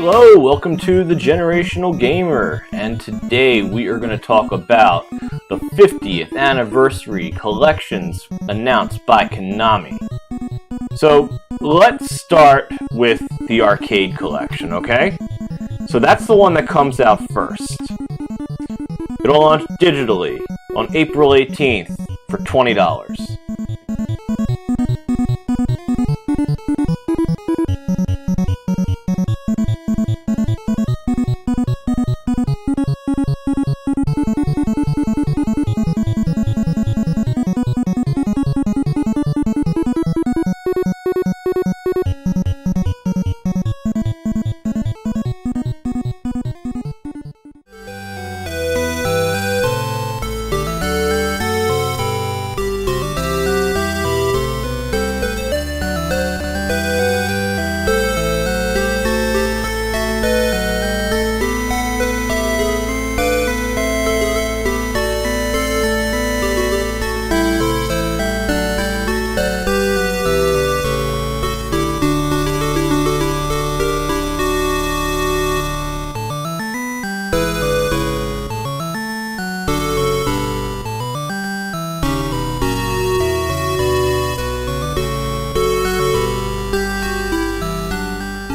Hello, welcome to The Generational Gamer, and today we are going to talk about the 50th anniversary collections announced by Konami. So, let's start with the arcade collection, okay? So that's the one that comes out first. It'll launch digitally on April 18th for $20.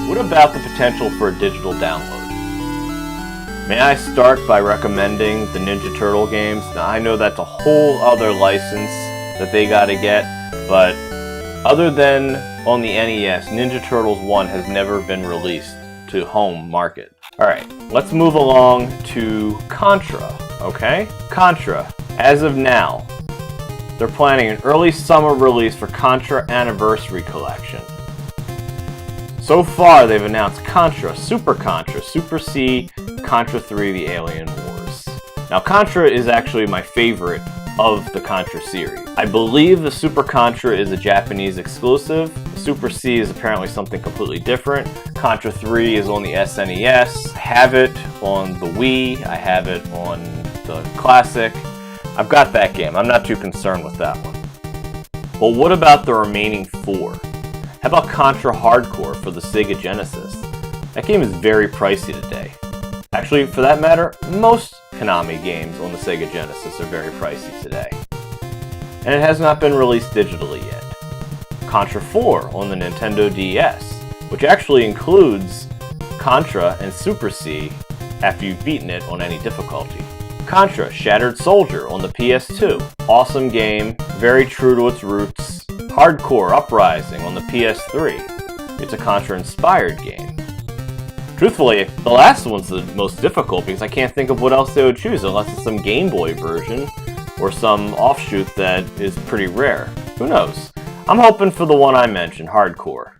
What about the potential for a digital download? May I start by recommending the Ninja Turtle games? Now I know that's a whole other license that they gotta get, but other than on the NES, Ninja Turtles 1 has never been released to home market. Alright, let's move along to Contra, okay? Contra, as of now, they're planning an early summer release for Contra Anniversary Collection. So far, they've announced Contra, Super C, Contra 3, The Alien Wars. Now, Contra is actually my favorite of the Contra series. I believe the Super Contra is a Japanese exclusive. Super C is apparently something completely different. Contra 3 is on the SNES. I have it on the Wii. I have it on the Classic. I've got that game. I'm not too concerned with that one. But what about the remaining 4? How about Contra Hardcore for the Sega Genesis? That game is very pricey today. Actually, for that matter, most Konami games on the Sega Genesis are very pricey today. And it has not been released digitally yet. Contra 4 on the Nintendo DS, which actually includes Contra and Super C after you've beaten it on any difficulty. Contra Shattered Soldier on the PS2. Awesome game, very true to its roots. Hardcore Uprising on the PS3. It's a Contra-inspired game. Truthfully, the last one's the most difficult because I can't think of what else they would choose unless it's some Game Boy version or some offshoot that is pretty rare. Who knows? I'm hoping for the one I mentioned, Hardcore.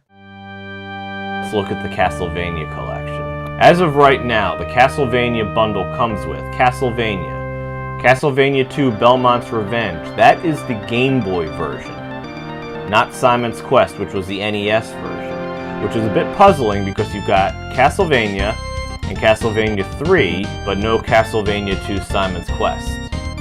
Let's look at the Castlevania collection. As of right now, the Castlevania bundle comes with Castlevania 2 Belmont's Revenge. That is the Game Boy version. Not Simon's Quest, which was the NES version, which is a bit puzzling because you've got Castlevania and Castlevania 3, but no Castlevania 2 Simon's Quest.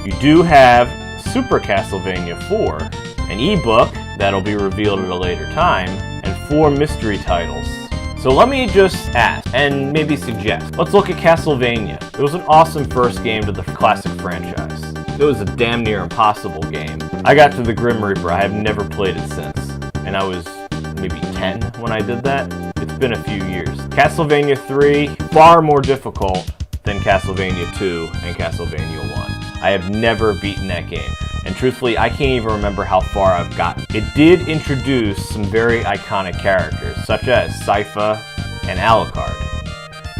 You do have Super Castlevania 4, an ebook that'll be revealed at a later time, and 4 mystery titles. So let me just ask, and maybe suggest, let's look at Castlevania. It was an awesome first game to the classic franchise. It was a damn near impossible game. I got to the Grim Reaper, I have never played it since. And I was maybe 10 when I did that. It's been a few years. Castlevania 3, far more difficult than Castlevania 2 and Castlevania 1. I have never beaten that game. And truthfully, I can't even remember how far I've gotten. It did introduce some very iconic characters, such as Sypha and Alucard.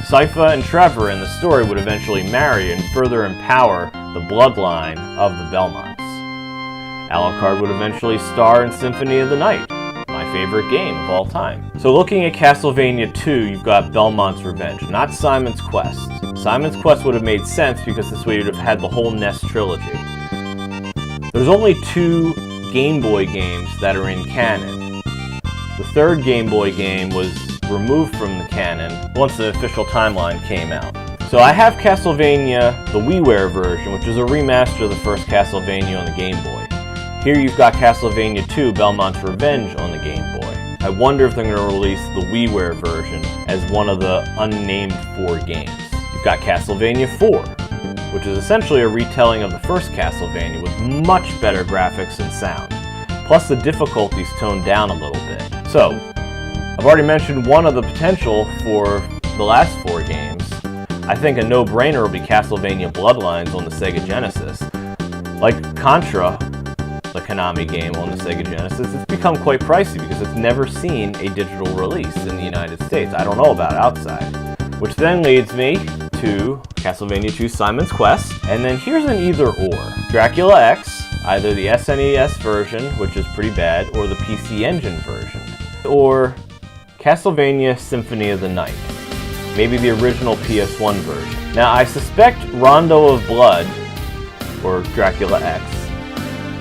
Sypha and Trevor in the story would eventually marry and further empower the bloodline of the Belmonts. Alucard would eventually star in Symphony of the Night, my favorite game of all time. So looking at Castlevania 2, you've got Belmont's Revenge, not Simon's Quest. Simon's Quest would have made sense because this way you'd have had the whole NES trilogy. There's only 2 Game Boy games that are in canon. The third Game Boy game was removed from the canon once the official timeline came out. So I have Castlevania, the WiiWare version, which is a remaster of the first Castlevania on the Game Boy. Here you've got Castlevania 2, Belmont's Revenge on the Game Boy. I wonder if they're going to release the WiiWare version as one of the unnamed 4 games. You've got Castlevania 4, which is essentially a retelling of the first Castlevania with much better graphics and sound. Plus the difficulty's toned down a little bit. So, I've already mentioned one of the potential for the last 4 games. I think a no-brainer will be Castlevania Bloodlines on the Sega Genesis. Like Contra, the Konami game on the Sega Genesis, it's become quite pricey because it's never seen a digital release in the United States. I don't know about outside. Which then leads me to Castlevania 2 Simon's Quest, and then here's an either-or. Dracula X, either the SNES version, which is pretty bad, or the PC Engine version. Or Castlevania Symphony of the Night, maybe the original PS1 version. Now I suspect Rondo of Blood, or Dracula X,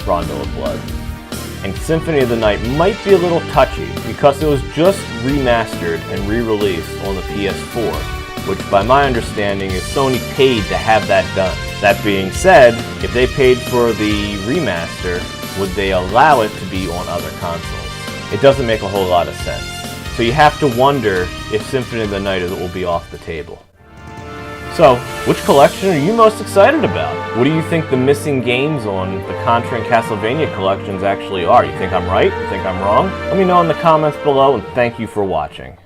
Rondo of Blood, and Symphony of the Night might be a little touchy because it was just remastered and re-released on the PS4, which by my understanding is Sony paid to have that done. That being said, if they paid for the remaster, would they allow it to be on other consoles? It doesn't make a whole lot of sense. So you have to wonder if Symphony of the Night will be off the table. So, which collection are you most excited about? What do you think the missing games on the Contra and Castlevania collections actually are? You think I'm right? You think I'm wrong? Let me know in the comments below, and thank you for watching.